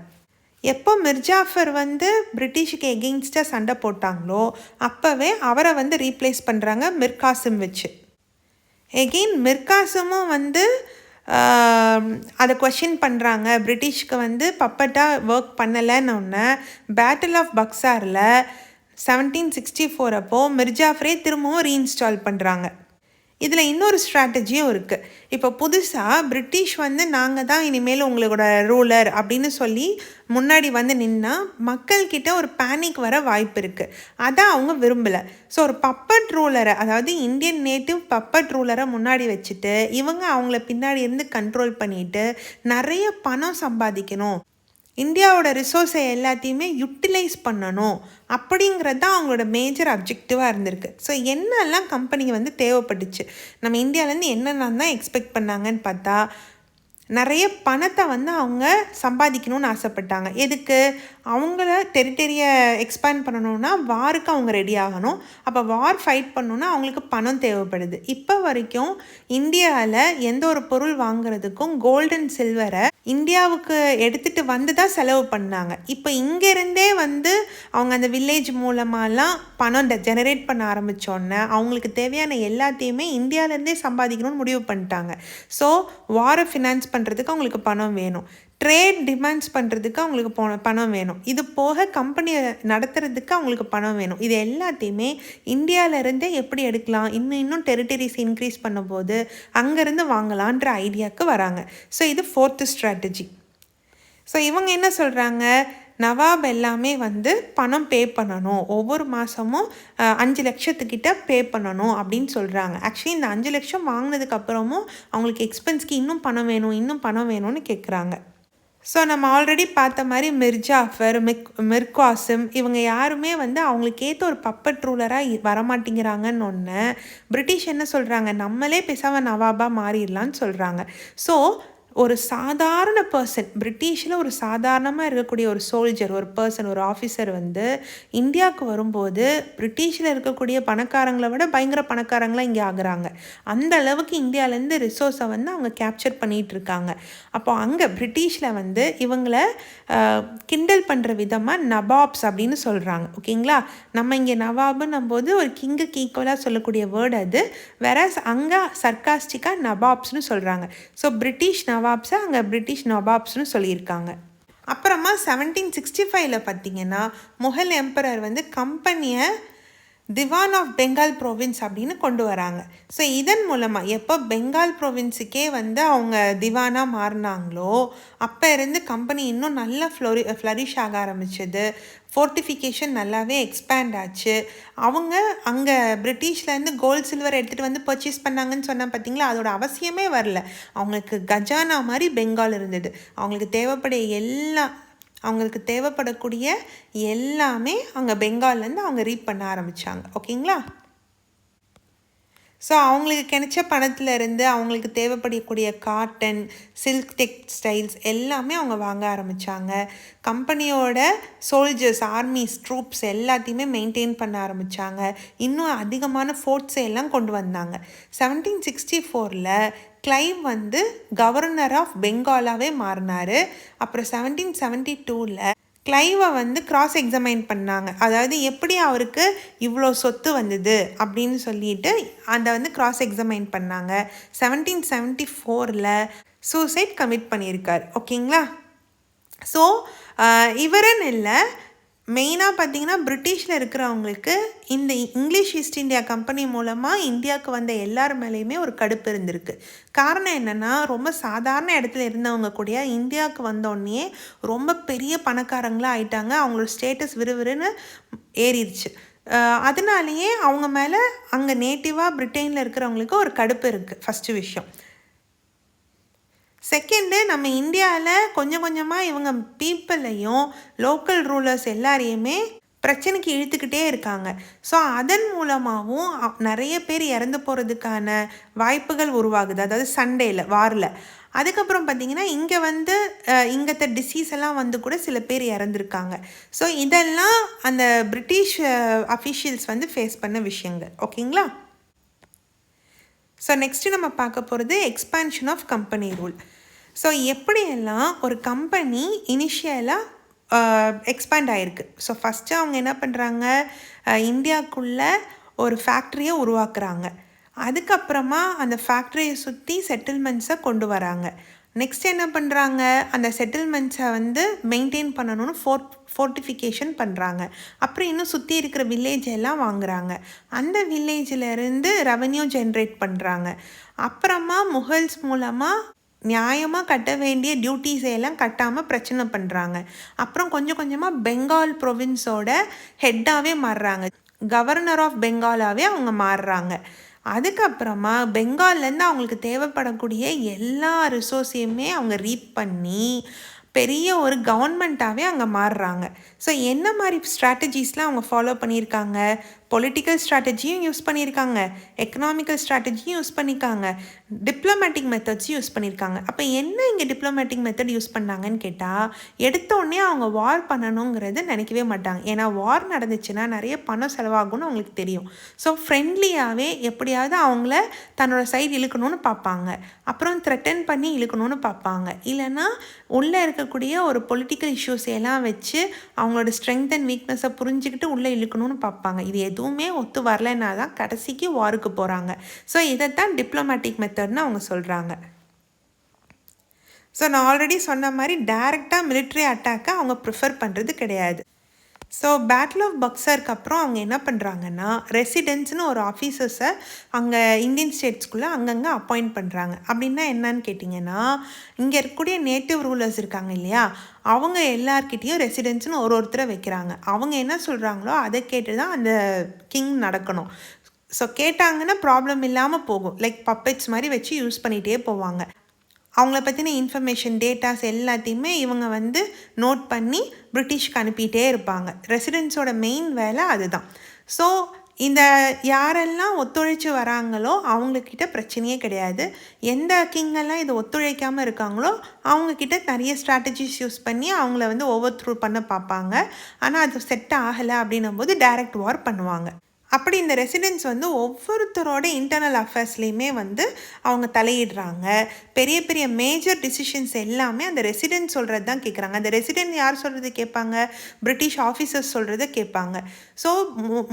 எப்போ மிர்ஜாஃபர் வந்து பிரிட்டிஷுக்கு எகெயின்ஸ்டாக சண்டை போட்டாங்களோ அப்போவே அவரை வந்து ரீப்ளேஸ் பண்ணுறாங்க மிர்காசிம் வச்சு. எகெயின் மிர்காசிமும் வந்து அதை கொஷின் பண்ணுறாங்க. பிரிட்டிஷ்க்கு வந்து பப்பட்டாக ஒர்க் பண்ணலைன்னு பேட்டில் ஆஃப் பக்சாரில் 1764 அப்போது மிர்ஜாஃபரே திரும்பவும் ரீஇன்ஸ்டால் பண்ணுறாங்க. இதில் இன்னொரு ஸ்ட்ராட்டஜியும் இருக்குது. இப்போ புதுசாக பிரிட்டிஷ் வந்து நாங்கள் தான் இனிமேல் உங்களோட ரூலர் அப்படின்னு சொல்லி முன்னாடி வந்து நின்னால் மக்கள்கிட்ட ஒரு பேனிக் வர வாய்ப்பு இருக்குது. அதை அவங்க விரும்பலை. ஸோ ஒரு பப்பட் ரூலரை, அதாவது இந்தியன் நேட்டிவ் பப்பட் ரூலரை முன்னாடி வச்சுட்டு இவங்க அவங்கள பின்னாடி இருந்து கண்ட்ரோல் பண்ணிட்டு நிறைய பணம் சம்பாதிக்கணும், இந்தியாவோட ரிசோர்ஸை எல்லாத்தையுமே யூட்டிலைஸ் பண்ணணும் அப்படிங்கிறது தான் அவங்களோட மேஜர் அப்ஜெக்டிவாக இருந்திருக்கு. ஸோ என்னெல்லாம் கம்பெனிங்க வந்து தேவைப்பட்டுச்சு, நம்ம இந்தியாவிலேருந்து என்னென்ன தான் எக்ஸ்பெக்ட் பண்ணாங்கன்னு பார்த்தா நிறைய பணத்தை வந்து அவங்க சம்பாதிக்கணும்னு ஆசைப்பட்டாங்க. எதுக்கு? அவங்கள டெரிட்டரியை எக்ஸ்பேண்ட் பண்ணணுன்னா வாருக்கு அவங்க ரெடி ஆகணும். அப்போ வார் ஃபைட் பண்ணணுன்னா அவங்களுக்கு பணம் தேவைப்படுது. இப்போ வரைக்கும் இந்தியாவில் எந்த ஒரு பொருள் வாங்குறதுக்கும் கோல்டு அண்ட் சில்வரை இந்தியாவுக்கு எடுத்துகிட்டு வந்து தான் செலவு பண்ணாங்க. இப்போ இங்கேருந்தே வந்து அவங்க அந்த வில்லேஜ் மூலமாலாம் பணம் ஜெனரேட் பண்ண ஆரம்பித்தோன்னே அவங்களுக்கு தேவையான எல்லாத்தையுமே இந்தியாவிலேருந்தே சம்பாதிக்கணும்னு முடிவு பண்ணிட்டாங்க. ஸோ வாரை ஃபினான்ஸ் பண்ணுறதுக்கு அவங்களுக்கு பணம் வேணும். ட்ரேட் டிமாண்ட்ஸ் பண்ணுறதுக்கு அவங்களுக்கு பணம் வேணும். இது போக கம்பெனியை நடத்துறதுக்கு அவங்களுக்கு பணம் வேணும். இது எல்லாத்தையுமே இந்தியாவிலேருந்தே எப்படி எடுக்கலாம், இன்னும் டெரிட்டரிஸ் இன்க்ரீஸ் பண்ணும்போது அங்கேருந்து வாங்கலான்ற ஐடியாவுக்கு வராங்க. ஸோ இது 4th ஸ்ட்ராட்டஜி. ஸோ இவங்க என்ன சொல்கிறாங்க, நவாப் எல்லாமே வந்து பணம் பே பண்ணணும், ஒவ்வொரு மாதமும் 5 லட்சத்துக்கிட்ட பே பண்ணணும் அப்படின்னு சொல்கிறாங்க. ஆக்சுவலி இந்த 5 லட்சம் வாங்கினதுக்கப்புறமும் அவங்களுக்கு எக்ஸ்பென்ஸ்க்கு இன்னும் பணம் வேணும்னு கேட்குறாங்க. ஸோ நம்ம ஆல்ரெடி பார்த்த மாதிரி மிர்ஜாஃபர், மிர்காசிம் இவங்க யாருமே வந்து அவங்களுக்கு ஏற்ற ஒரு பப்பட் ரூலராக வரமாட்டேங்கிறாங்கன்னு ஒன்று பிரிட்டிஷ் என்ன சொல்கிறாங்க, நம்மளே பேசாமல் நவாபாக மாறிடலான்னு சொல்கிறாங்க. ஸோ ஒரு சாதாரண பர்சன், பிரிட்டிஷில் ஒரு சாதாரணமாக இருக்கக்கூடிய ஒரு சோல்ஜர், ஒரு பர்சன், ஒரு ஆஃபீஸர் வந்து இந்தியாவுக்கு வரும்போது பிரிட்டிஷில் இருக்கக்கூடிய பணக்காரங்களை விட பயங்கர பணக்காரங்களாக இங்கே ஆகுறாங்க. அந்த அளவுக்கு இந்தியாவிலேருந்து ரிசோர்ஸை வந்து அவங்க கேப்சர் பண்ணிகிட்ருக்காங்க. அப்போ அங்கே பிரிட்டிஷில் வந்து இவங்களை கிண்டல் பண்ணுற விதமாக நவாப்ஸ் அப்படின்னு சொல்கிறாங்க. ஓகேங்களா, நம்ம இங்கே நவாபுன்னும் போது ஒரு கிங்குக்கு ஈக்குவலாக சொல்லக்கூடிய வேர்டு அது, வேற அங்கே சர்காஸ்டிக்காக நவாப்ஸ்னு சொல்கிறாங்க. ஸோ பிரிட்டிஷ் நவாப்ஸை அங்கே பிரிட்டிஷ் நவாப்ஸ்னு சொல்லியிருக்காங்க. அப்புறமா 1765 பார்த்திங்கன்னா முகல் எம்பரர் வந்து கம்பெனியை திவான் ஆஃப் பெங்கால் ப்ரோவின்ஸ் அப்படின்னு கொண்டு வராங்க. ஸோ இதன் மூலமாக எப்போ பெங்கால் ப்ரோவின்ஸுக்கே வந்து அவங்க திவானாக மாறினாங்களோ அப்போ இருந்து கம்பெனி இன்னும் நல்லா ஃப்ளரிஷ் ஆக ஆரம்பிச்சது. ஃபோர்ட்டிஃபிகேஷன் நல்லாவே எக்ஸ்பேண்ட் ஆச்சு. அவங்க அங்கே பிரிட்டிஷ்லேருந்து கோல்டு சில்வர் எடுத்துகிட்டு வந்து பர்ச்சேஸ் பண்ணாங்கன்னு சொன்னால் பார்த்திங்களா, அதோட அவசியமே வரல. அவங்களுக்கு கஜானா மாதிரி பெங்கால் இருந்தது. அவங்களுக்கு தேவைப்படக்கூடிய எல்லாமே அங்கே பெங்கால்லேருந்து அவங்க ரீட் பண்ண ஆரம்பித்தாங்க. ஓகேங்களா, ஸோ அவங்களுக்கு கிடைச்ச பணத்திலேருந்து அவங்களுக்கு தேவைப்படக்கூடிய காட்டன், சில்க் டெக்ஸ்டைல்ஸ் எல்லாமே அவங்க வாங்க ஆரம்பித்தாங்க. கம்பெனியோட சோல்ஜர்ஸ், ஆர்மிஸ், ட்ரூப்ஸ் எல்லாத்தையுமே மெயின்டைன் பண்ண ஆரம்பித்தாங்க. இன்னும் அதிகமான ஃபோர்ட்ஸை எல்லாம் கொண்டு வந்தாங்க. 1764 கிளைவ் வந்து கவர்னர் ஆஃப் பெங்காலாவே மாறினார். அப்புறம் 1772 கிளைவை வந்து கிராஸ் எக்ஸாமைன் பண்ணாங்க. அதாவது எப்படி அவருக்கு இவ்வளோ சொத்து வந்தது அப்படின்னு சொல்லிட்டு அதை வந்து கிராஸ் எக்ஸாமைன் பண்ணாங்க. 1774 சூசைட் கமிட் பண்ணியிருக்கார். ஓகேங்களா, ஸோ இவருன்னு இல்லை, மெயினாக பார்த்திங்கன்னா பிரிட்டிஷில் இருக்கிறவங்களுக்கு இந்த இங்கிலீஷ் ஈஸ்ட் இந்தியா கம்பெனி மூலமாக இந்தியாவுக்கு வந்த எல்லார் மேலேயுமே ஒரு கடுப்பு இருந்திருக்கு. காரணம் என்னென்னா, ரொம்ப சாதாரண இடத்துல இருந்தவங்க கூட இந்தியாவுக்கு வந்தோடனே ரொம்ப பெரிய பணக்காரங்களாக ஆயிட்டாங்க. அவங்களோட ஸ்டேட்டஸ் விறுவிறுன்னு ஏறிடுச்சு. அதனாலேயே அவங்க மேலே அங்கே நேட்டிவாக பிரிட்டனில் இருக்கிறவங்களுக்கு ஒரு கடுப்பு இருக்குது. ஃபஸ்ட்டு விஷயம். செகண்டு, நம்ம இந்தியாவில் கொஞ்சம் கொஞ்சமாக இவங்க பீப்புளையும் லோக்கல் ரூலர்ஸ் எல்லாரையுமே பிரச்சனைக்கு இழுத்துக்கிட்டே இருக்காங்க. ஸோ அதன் மூலமாகவும் நிறைய பேர் இறந்து போகிறதுக்கான வாய்ப்புகள் உருவாகுது. அதாவது சண்டேல, வாரில். அதுக்கப்புறம் பார்த்திங்கன்னா இங்கே வந்து இங்கத்த டிசீஸ் எல்லாம் வந்து கூட சில பேர் இறந்துருக்காங்க. ஸோ இதெல்லாம் அந்த பிரிட்டிஷ் அஃபிஷியல்ஸ் வந்து ஃபேஸ் பண்ண விஷயங்கள். ஓகேங்களா, ஸோ நெக்ஸ்ட்டு நம்ம பார்க்க போகிறது expansion of company rule. So எப்படியெல்லாம் ஒரு கம்பெனி இனிஷியலாக எக்ஸ்பேண்ட் ஆகிருக்கு. ஸோ ஃபஸ்ட்டு அவங்க என்ன பண்ணுறாங்க, இந்தியாவுக்குள்ளே ஒரு ஃபேக்ட்ரியை உருவாக்குறாங்க. அதுக்கப்புறமா அந்த ஃபேக்ட்ரியை சுற்றி செட்டில்மெண்ட்ஸை கொண்டு வராங்க. நெக்ஸ்ட் என்ன பண்ணுறாங்க, அந்த செட்டில்மெண்ட்ஸை வந்து மெயின்டைன் பண்ணணும்னு ஃபோர்ட்டிஃபிகேஷன் பண்ணுறாங்க. அப்புறம் இன்னும் சுற்றி இருக்கிற வில்லேஜ் எல்லாம் வாங்குகிறாங்க. அந்த வில்லேஜிலேருந்து ரெவன்யூ ஜென்ரேட் பண்ணுறாங்க. அப்புறமா முகல்ஸ் மூலமாக நியாயமாக கட்ட வேண்டிய டியூட்டிஸை எல்லாம் கட்டாமல் பிரச்சனை பண்ணுறாங்க. அப்புறம் கொஞ்சம் கொஞ்சமாக பெங்கால் ப்ரொவின்ஸோட ஹெட்டாகவே மாறுறாங்க. கவர்னர் ஆஃப் பெங்காலாகவே அவங்க மாறுறாங்க. அதுக்கப்புறமா பெங்கால்லேருந்து அவங்களுக்கு தேவைப்படக்கூடிய எல்லா ரிசோர்ஸையுமே அவங்க ரீப் பண்ணி பெரிய ஒரு கவர்மெண்ட்டாகவே அங்கே மாறுறாங்க. ஸோ என்ன மாதிரி ஸ்ட்ராட்டஜிஸ்லாம் அவங்க ஃபாலோ பண்ணியிருக்காங்க, பொலிட்டிக்கல் ஸ்ட்ராட்டஜியும் யூஸ் பண்ணியிருக்காங்க, எக்கனாமிக்கல் ஸ்ட்ராட்டஜியும் யூஸ் பண்ணியிருக்காங்க, டிப்ளமேட்டிக் மெத்தட்ஸும் யூஸ் பண்ணியிருக்காங்க. அப்போ என்ன இங்கே டிப்ளமேட்டிக் மெத்தட் யூஸ் பண்ணாங்கன்னு கேட்டால், எடுத்தோடனே அவங்க வார் பண்ணணுங்கிறது நினைக்கவே மாட்டாங்க. ஏன்னா வார் நடந்துச்சுன்னா நிறைய பணம் செலவாகும்னு அவங்களுக்கு தெரியும். ஸோ ஃப்ரெண்ட்லியாகவே எப்படியாவது அவங்கள தன்னோட சைடு இழுக்கணும்னு பார்ப்பாங்க. அப்புறம் த்ரெட்டன் பண்ணி இழுக்கணும்னு பார்ப்பாங்க. இல்லைன்னா உள்ளே இருக்கக்கூடிய ஒரு பொலிட்டிக்கல் இஷ்யூஸ் எல்லாம் வச்சு அவங்களோட ஸ்ட்ரென்த் அண்ட் வீக்னஸை புரிஞ்சுக்கிட்டு உள்ளே இழுக்கணும்னு பார்ப்பாங்க. இது எதுவுமே ஒத்து வரலைன்னா தான் கடைசிக்கு வாருக்கு போகிறாங்க. ஸோ இதைத்தான் டிப்ளமேட்டிக் மெத்தட்னு அவங்க சொல்கிறாங்க. ஸோ நான் ஆல்ரெடி சொன்ன மாதிரி டைரெக்டாக மிலிட்ரி அட்டாக்கை அவங்க ப்ரிஃபர் பண்ணுறது கிடையாது. ஸோ பேட்டில் ஆஃப் பக்சருக்கு அப்புறம் அவங்க என்ன பண்ணுறாங்கன்னா, ரெசிடென்ட்ஸ்னு ஒரு ஆஃபீஸர்ஸை அங்கே இந்தியன் ஸ்டேட்ஸ்குள்ளே அங்கங்கே அப்பாயிண்ட் பண்ணுறாங்க. அப்படின்னா என்னன்னு கேட்டிங்கன்னா, இங்கே இருக்கக்கூடிய நேட்டிவ் ரூலர்ஸ் இருக்காங்க இல்லையா, அவங்க எல்லார்கிட்டேயும் ரெசிடென்ட்ஸ்னு ஒருத்தரை வைக்கிறாங்க. அவங்க என்ன சொல்கிறாங்களோ அதை கேட்டு தான் அந்த கிங் நடக்கணும். ஸோ கேட்டாங்கன்னா ப்ராப்ளம் இல்லாமல் போகும். லைக் பப்பெட்ஸ் மாதிரி வச்சு யூஸ் பண்ணிகிட்டே போவாங்க. அவங்கள பற்றின இன்ஃபர்மேஷன் டேட்டாஸ் எல்லாத்தையுமே இவங்க நோட் பண்ணி பிரிட்டிஷ்க்கு அனுப்பிகிட்டே இருப்பாங்க. ரெசிடென்ட்ஸோட மெயின் வேலை அதுதான். ஸோ இந்த யாரெல்லாம் ஒத்துழைச்சி வராங்களோ அவங்கக்கிட்ட பிரச்சனையே கிடையாது. எந்த கிங்கெல்லாம் இதை ஒத்துழைக்காமல் இருக்காங்களோ அவங்கக்கிட்ட நிறைய ஸ்ட்ராட்டஜிஸ் யூஸ் பண்ணி அவங்கள ஓவர் த்ரூ பண்ண பார்ப்பாங்க. ஆனால் அது செட் ஆகலை அப்படின்னும் போது டைரக்ட் வார் பண்ணுவாங்க. அப்படி இந்த ரெசிடென்ட்ஸ் ஒவ்வொருத்தரோட இன்டர்னல் அஃபேர்ஸ்லேயுமே அவங்க தலையிடுறாங்க. பெரிய பெரிய மேஜர் டிசிஷன்ஸ் எல்லாமே அந்த ரெசிடென்ட் சொல்கிறது தான் கேட்குறாங்க. அந்த ரெசிடென்ட் யார் சொல்கிறது கேட்பாங்க? பிரிட்டிஷ் ஆஃபீஸர்ஸ் சொல்கிறத கேட்பாங்க. ஸோ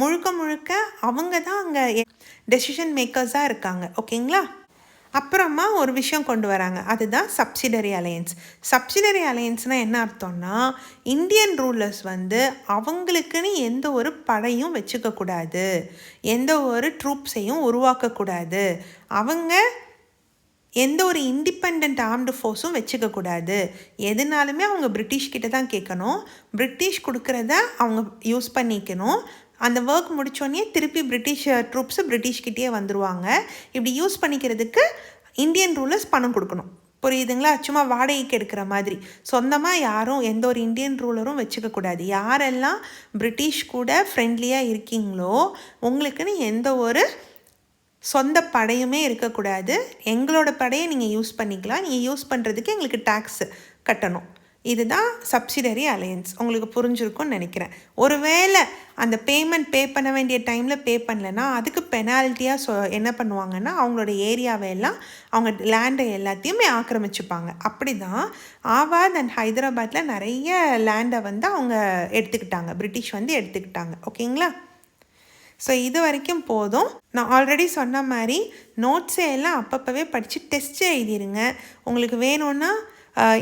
முழுக்க முழுக்க அவங்க தான் அங்கே டெசிஷன் மேக்கர்ஸாக இருக்காங்க. ஓகேங்களா? அப்புறமா ஒரு விஷயம் கொண்டு வராங்க, அதுதான் சப்சிடரி அலையன்ஸ். சப்சிடரி அலையன்ஸ்னால் என்ன அர்த்தம்னா, இந்தியன் ரூலர்ஸ் அவங்களுக்குன்னு எந்த ஒரு படையும் வச்சுக்கக்கூடாது, எந்த ஒரு ட்ரூப்ஸையும் உருவாக்கக்கூடாது, அவங்க எந்த ஒரு இண்டிபெண்ட் ஆர்ம்டு ஃபோர்ஸும் வச்சுக்கக்கூடாது. எதுனாலுமே அவங்க பிரிட்டிஷ்கிட்ட தான் கேட்கணும். பிரிட்டிஷ் கொடுக்குறத அவங்க யூஸ் பண்ணிக்கணும். அந்த ஒர்க் முடித்தோடனே திருப்பி பிரிட்டிஷ் ட்ரூப்ஸு பிரிட்டிஷ்கிட்டே வந்துடுவாங்க. இப்படி யூஸ் பண்ணிக்கிறதுக்கு இந்தியன் ரூலர்ஸ் பணம் கொடுக்கணும். புரியுதுங்களா? சும்மா வாடகைக்கு எடுக்கிற மாதிரி. சொந்தமாக யாரும் எந்த ஒரு இந்தியன் ரூலரும் வச்சுக்கக்கூடாது. யாரெல்லாம் பிரிட்டிஷ் கூட ஃப்ரெண்ட்லியாக இருக்கீங்களோ உங்களுக்குன்னு எந்த ஒரு சொந்த படையுமே இருக்கக்கூடாது. எங்களோட படையை நீங்கள் யூஸ் பண்ணிக்கலாம். நீங்கள் யூஸ் பண்ணுறதுக்கு எங்களுக்கு டேக்ஸு கட்டணும். இதுதான் சப்சிடரி அலையன்ஸ். உங்களுக்கு புரிஞ்சிருக்கும்னு நினைக்கிறேன். ஒருவேளை அந்த பேமெண்ட் பே பண்ண வேண்டிய டைமில் பே பண்ணலைன்னா அதுக்கு பெனால்ட்டியாக என்ன பண்ணுவாங்கன்னா அவங்களோட ஏரியாவை எல்லாம் அவங்க லேண்டை எல்லாத்தையுமே ஆக்கிரமிச்சுப்பாங்க. அப்படி தான் ஆவாத் அண்ட் ஹைதராபாத்தில் நிறைய லேண்டை அவங்க எடுத்துக்கிட்டாங்க. பிரிட்டிஷ் எடுத்துக்கிட்டாங்க. ஓகேங்களா? ஸோ இது வரைக்கும் போதும். நான் ஆல்ரெடி சொன்ன மாதிரி நோட்ஸை எல்லாம் அப்பப்போவே படித்து டெஸ்ட் எழுதிடுங்க. உங்களுக்கு வேணும்னா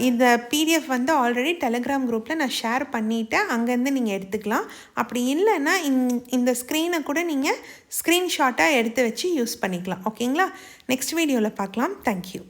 இந்த பிடிஎஃப் ஆல்ரெடி டெலிகிராம் குரூப்பில் நான் ஷேர் பண்ணிவிட்டேன். அங்கேருந்து நீங்கள் எடுத்துக்கலாம். அப்படி இல்லைன்னா இந்த ஸ்க்ரீனை கூட நீங்கள் ஸ்க்ரீன்ஷாட்டாக எடுத்து வச்சு யூஸ் பண்ணிக்கலாம். ஓகேங்களா? நெக்ஸ்ட் வீடியோவில் பார்க்கலாம். தேங்க்யூ.